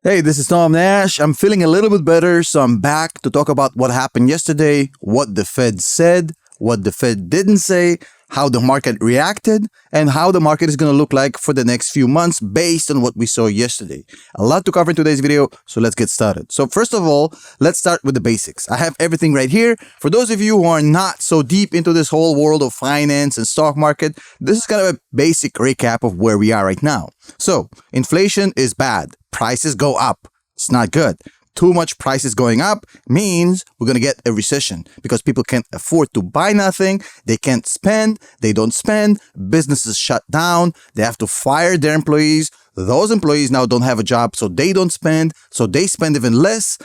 Hey, this is Tom Nash. I'm feeling a little bit better, so I'm back to talk about what happened yesterday, what the Fed said, what the Fed didn't say, how the market reacted, and how the market is going to look like for the next few months based on what we saw yesterday. A lot to cover in today's video, so let's get started. So first of all, let's start with the basics. I have everything right here. For those of you who are not so deep into this whole world of finance and stock market, this is kind of a basic recap of where we are right now. So, inflation is bad. Prices go up. It's not good. Too much prices going up means we're going to get a recession because people can't afford to buy nothing. They can't spend. They don't spend. Businesses shut down. They have to fire their employees. Those employees now don't have a job, so they don't spend. So they spend even less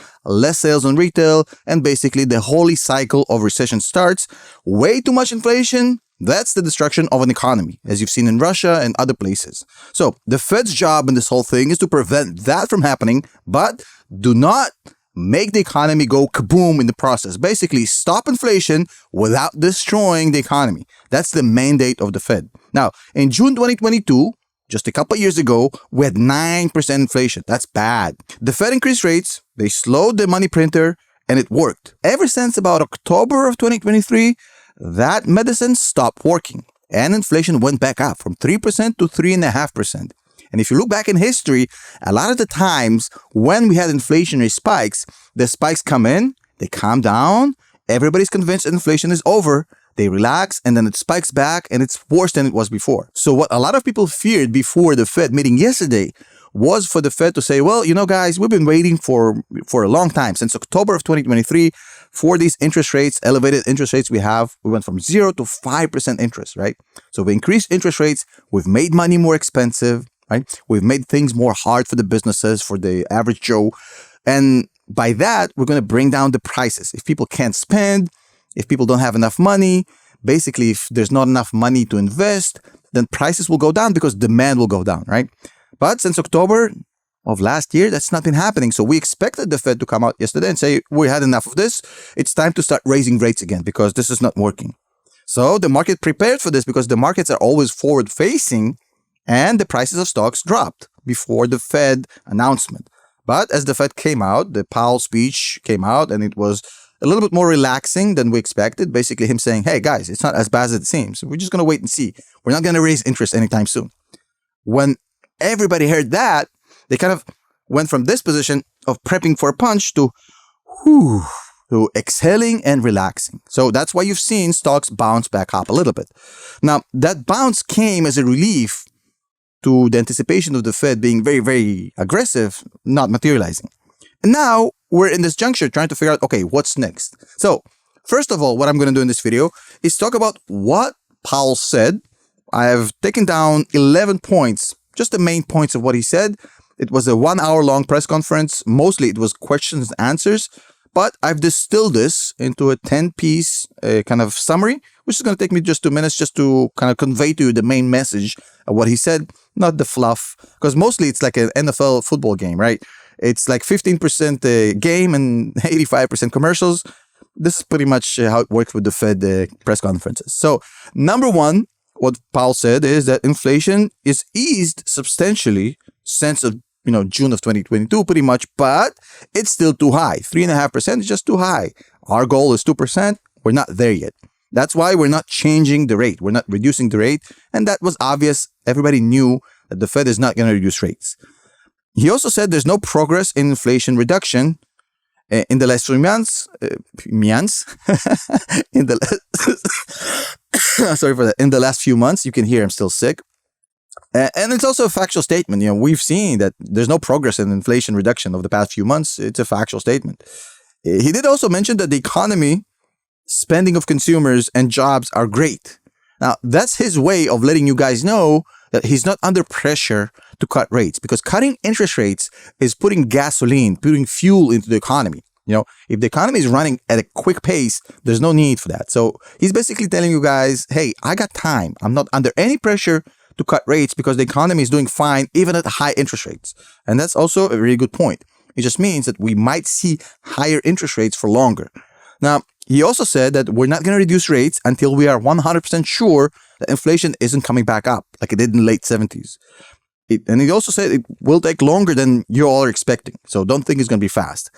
sales on retail, and basically the holy cycle of recession starts. Way too much inflation. That's the destruction of an economy, as you've seen in Russia and other places. So the Fed's job in this whole thing is to prevent that from happening, but do not make the economy go kaboom in the process. Basically, stop inflation without destroying the economy. That's the mandate of the Fed. Now, in June 2022, just a couple of years ago, we had 9% inflation. That's bad. The Fed increased rates, they slowed the money printer, and it worked. Ever since about October of 2023, that medicine stopped working and inflation went back up from 3% to 3.5%. And if you look back in history, a lot of the times when we had inflationary spikes, the spikes come in, they calm down, everybody's convinced inflation is over, they relax, and then it spikes back and it's worse than it was before. So what a lot of people feared before the Fed meeting yesterday was for the Fed to say, well, guys, we've been waiting for a long time, since October of 2023, for these interest rates, elevated interest rates we went from 0 to 5% interest, right? So we increased interest rates, we've made money more expensive, right? We've made things more hard for the businesses, for the average Joe. And by that, we're going to bring down the prices. If people can't spend, if people don't have enough money, basically, if there's not enough money to invest, then prices will go down because demand will go down, right? But since October of last year, that's not been happening. So we expected the Fed to come out yesterday and say, we had enough of this. It's time to start raising rates again because this is not working. So the market prepared for this because the markets are always forward facing and the prices of stocks dropped before the Fed announcement. But as the Fed came out, the Powell speech came out and it was a little bit more relaxing than we expected. Basically him saying, hey guys, it's not as bad as it seems. We're just going to wait and see. We're not going to raise interest anytime soon. When everybody heard that, they kind of went from this position of prepping for a punch to exhaling and relaxing. So that's why you've seen stocks bounce back up a little bit. Now, that bounce came as a relief to the anticipation of the Fed being very, very aggressive, not materializing. And now we're in this juncture trying to figure out, okay, what's next? So first of all, what I'm going to do in this video is talk about what Powell said. I have taken down 11 points, just the main points of what he said. It was a 1 hour long press conference. Mostly it was questions and answers, but I've distilled this into a 10-piece kind of summary, which is going to take me just 2 minutes just to kind of convey to you the main message of what he said, not the fluff, because mostly it's like an NFL football game, right? It's like 15% game and 85% commercials. This is pretty much how it works with the Fed press conferences. So number one, what Powell said is that inflation is eased substantially since June of 2022 pretty much, but it's still too high. 3.5% is just too high. Our goal is 2%. We're not there yet. That's why we're not changing the rate. We're not reducing the rate. And that was obvious. Everybody knew that the Fed is not going to reduce rates. He also said there's no progress in inflation reduction in the last 3 months. Sorry for that. In the last few months, you can hear I'm still sick. And it's also a factual statement. We've seen that there's no progress in inflation reduction over the past few months. It's a factual statement. He did also mention that the economy, spending of consumers, and jobs are great. Now, that's his way of letting you guys know that he's not under pressure to cut rates, because cutting interest rates is putting gasoline, putting fuel into the economy. If the economy is running at a quick pace, there's no need for that. So he's basically telling you guys, hey, I got time. I'm not under any pressure to cut rates because the economy is doing fine even at high interest rates. And that's also a really good point. It just means that we might see higher interest rates for longer. Now, he also said that we're not going to reduce rates until we are 100% sure that inflation isn't coming back up like it did in the late 70s. And he also said it will take longer than you all are expecting. So don't think it's going to be fast.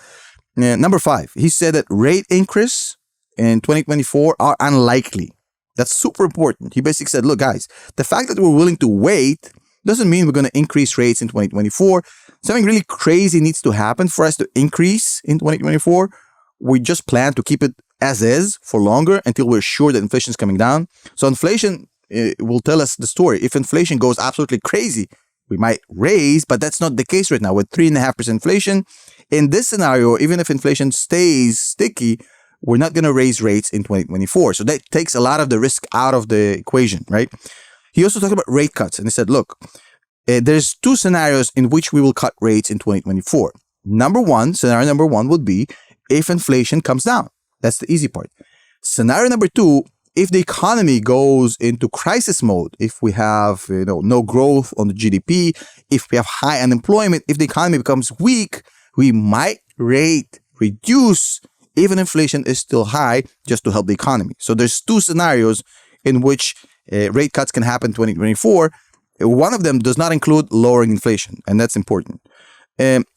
Number 5, he said that rate increase in 2024 are unlikely. That's super important. He basically said, look, guys, the fact that we're willing to wait doesn't mean we're going to increase rates in 2024. Something really crazy needs to happen for us to increase in 2024. We just plan to keep it as is for longer until we're sure that inflation is coming down. So inflation will tell us the story. If inflation goes absolutely crazy, we might raise, but that's not the case right now. With 3.5% inflation, in this scenario, even if inflation stays sticky, we're not going to raise rates in 2024. So that takes a lot of the risk out of the equation, right? He also talked about rate cuts, and he said, look, there's 2 scenarios in which we will cut rates in 2024. Scenario number one would be if inflation comes down. That's the easy part. Scenario number 2, if the economy goes into crisis mode, if we have no growth on the GDP, if we have high unemployment, if the economy becomes weak, we might reduce even inflation is still high just to help the economy. So there's 2 scenarios in which rate cuts can happen in 2024. One of them does not include lowering inflation, and that's important.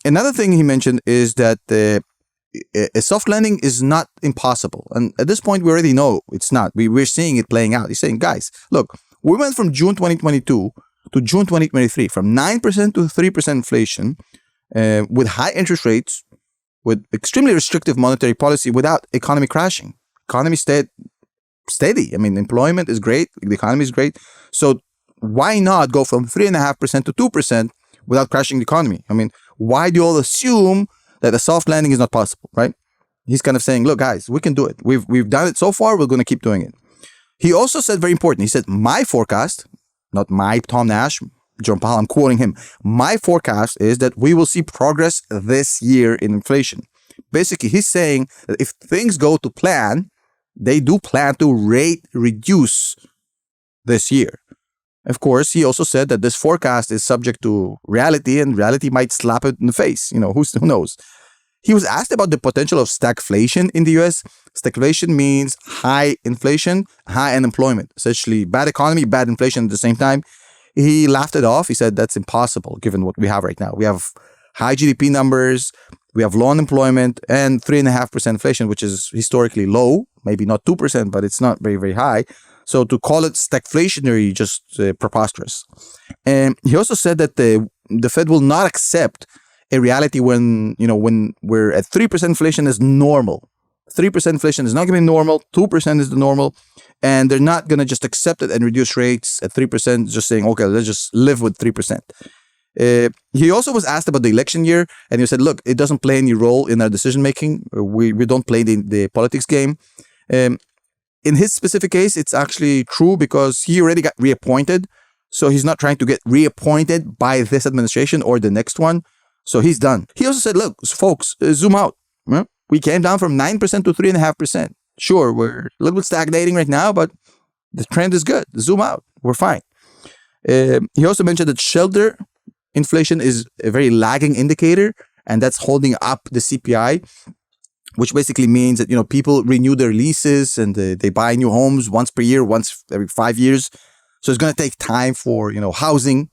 Another thing he mentioned is that a soft landing is not impossible. And at this point, we already know it's not. We're seeing it playing out. He's saying, guys, look, we went from June 2022 to June 2023, from 9% to 3% inflation, with high interest rates, with extremely restrictive monetary policy without economy crashing. Economy stayed steady. I mean, employment is great. The economy is great. So why not go from 3.5% to 2% without crashing the economy? I mean, why do you all assume that a soft landing is not possible, right? He's kind of saying, look, guys, we can do it. We've done it so far. We're going to keep doing it. He also said very important. He said, my forecast, not my Tom Nash, Jerome Powell, I'm quoting him. My forecast is that we will see progress this year in inflation. Basically, he's saying that if things go to plan, they do plan to rate reduce this year. Of course, he also said that this forecast is subject to reality, and reality might slap it in the face. Who knows? He was asked about the potential of stagflation in the US. Stagflation means high inflation, high unemployment. Essentially, bad economy, bad inflation at the same time. He laughed it off. He said that's impossible given what we have right now. We have high GDP numbers, we have low unemployment, and 3.5% inflation, which is historically low, maybe not 2%, but it's not very, very high. So to call it stagflationary, just preposterous. And he also said that the Fed will not accept a reality when we're at 3% inflation is normal. 3% inflation is not going to be normal. 2% is the normal. And they're not going to just accept it and reduce rates at 3%, just saying, okay, let's just live with 3%. He also was asked about the election year, and he said, look, it doesn't play any role in our decision-making. We don't play the politics game. In his specific case, it's actually true because he already got reappointed. So he's not trying to get reappointed by this administration or the next one. So he's done. He also said, look, folks, zoom out. We came down from 9% to 3.5%. Sure, we're a little bit stagnating right now, but the trend is good. Zoom out. We're fine. He also mentioned that shelter inflation is a very lagging indicator, and that's holding up the CPI, which basically means that, people renew their leases and they buy new homes once per year, once every 5 years. So it's going to take time for, housing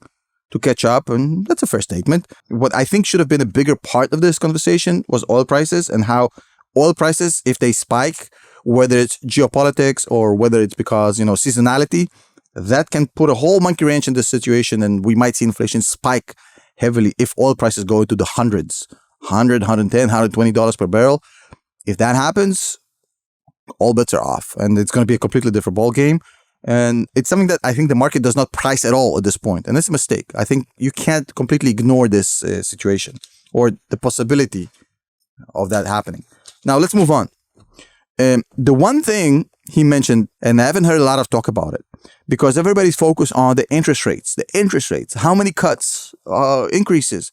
to catch up. And that's a fair statement. What I think should have been a bigger part of this conversation was oil prices, and how oil prices, if they spike, whether it's geopolitics or whether it's because, seasonality, that can put a whole monkey wrench in this situation. And we might see inflation spike heavily if oil prices go into the hundreds, $100, $110, $120 per barrel. If that happens, all bets are off, and it's going to be a completely different ball game. And it's something that I think the market does not price at all at this point. And that's a mistake. I think you can't completely ignore this situation or the possibility of that happening. Now, let's move on. The one thing he mentioned, and I haven't heard a lot of talk about it, because everybody's focused on the interest rates, how many cuts, increases.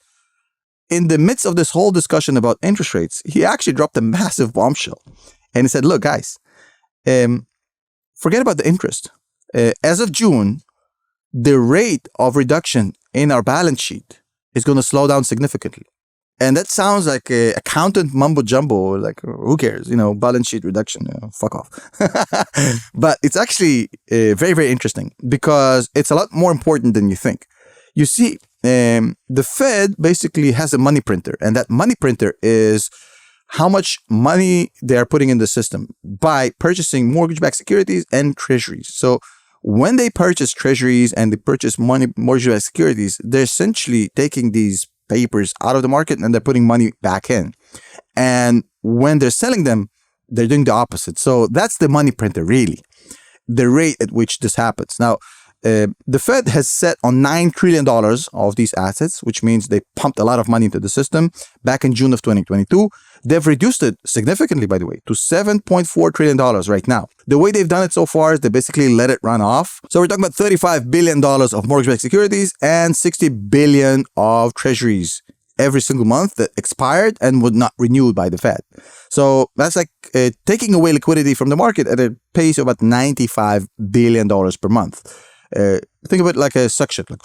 In the midst of this whole discussion about interest rates, he actually dropped a massive bombshell. And he said, look, guys, forget about the interest. As of June, the rate of reduction in our balance sheet is going to slow down significantly. And that sounds like accountant mumbo jumbo, like who cares, balance sheet reduction, fuck off. But it's actually very, very interesting because it's a lot more important than you think. You see, the Fed basically has a money printer, and that money printer is how much money they are putting in the system by purchasing mortgage-backed securities and treasuries. So when they purchase treasuries and they purchase mortgage-backed securities, they're essentially taking these papers out of the market and they're putting money back in. And when they're selling them, they're doing the opposite. So that's the money printer, really, the rate at which this happens. Now, the Fed has set on $9 trillion of these assets, which means they pumped a lot of money into the system back in June of 2022. They've reduced it significantly, by the way, to $7.4 trillion right now. The way they've done it so far is they basically let it run off. So we're talking about $35 billion of mortgage-backed securities and $60 billion of treasuries every single month that expired and would not renewed by the Fed. So that's like taking away liquidity from the market at a pace of about $95 billion per month. Think of it like a suction, like,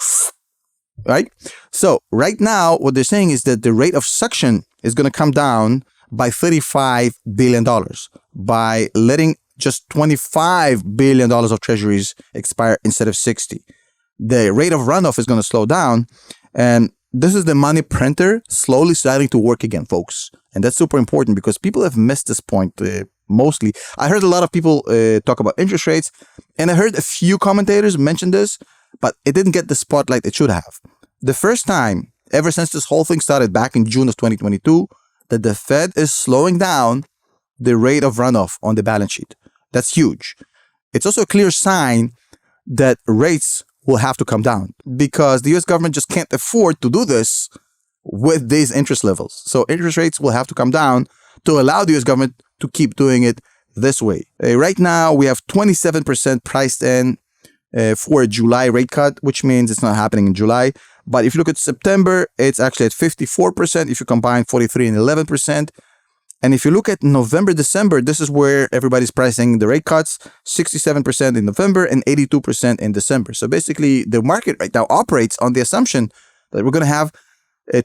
right? So right now, what they're saying is that the rate of suction is going to come down by $35 billion by letting just $25 billion of treasuries expire instead of 60. The rate of runoff is going to slow down, and this is the money printer slowly starting to work again, folks. And that's super important because people have missed this point mostly. I heard a lot of people talk about interest rates, and I heard a few commentators mention this, but it didn't get the spotlight it should have. The first time, ever since this whole thing started back in June of 2022, that the Fed is slowing down the rate of runoff on the balance sheet. That's huge. It's also a clear sign that rates will have to come down because the US government just can't afford to do this with these interest levels. So interest rates will have to come down to allow the US government to keep doing it this way. Right now, we have 27% priced in for a July rate cut, which means it's not happening in July. But if you look at September, it's actually at 54% if you combine 43 and 11%. And if you look at November, December, this is where everybody's pricing the rate cuts, 67% in November and 82% in December. So basically, the market right now operates on the assumption that we're going to have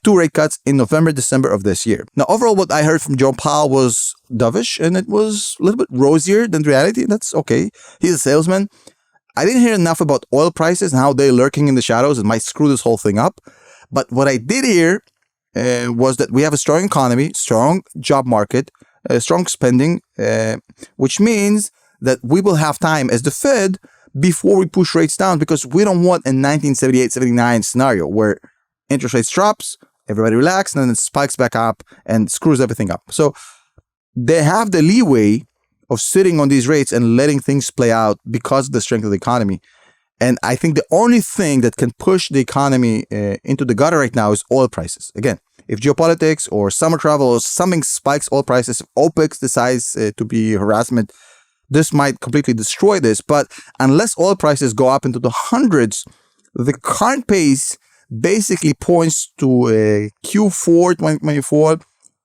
2 rate cuts in November, December of this year. Now, overall, what I heard from Jerome Powell was dovish, and it was a little bit rosier than reality. That's okay. He's a salesman. I didn't hear enough about oil prices and how they're lurking in the shadows and might screw this whole thing up. But what I did hear was that we have a strong economy, strong job market, strong spending, which means that we will have time as the Fed before we push rates down, because we don't want a 1978-79 scenario where interest rates drops, everybody relaxes, and then it spikes back up and screws everything up. So they have the leeway of sitting on these rates and letting things play out because of the strength of the economy. And I think the only thing that can push the economy into the gutter right now is oil prices. Again, if geopolitics or summer travel or something spikes oil prices, if OPEC decides to be harassment, this might completely destroy this. But unless oil prices go up into the hundreds, the current pace basically points to a Q4 2024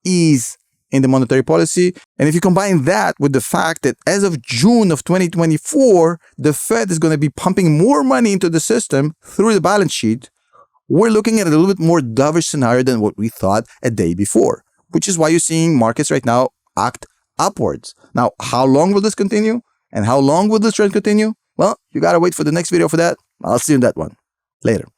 ease in the monetary policy. And if you combine that with the fact that as of June of 2024, the Fed is going to be pumping more money into the system through the balance sheet, we're looking at a little bit more dovish scenario than what we thought a day before, which is why you're seeing markets right now act upwards. Now, how long will this continue? And how long will this trend continue? Well, you got to wait for the next video for that. I'll see you in that one. Later.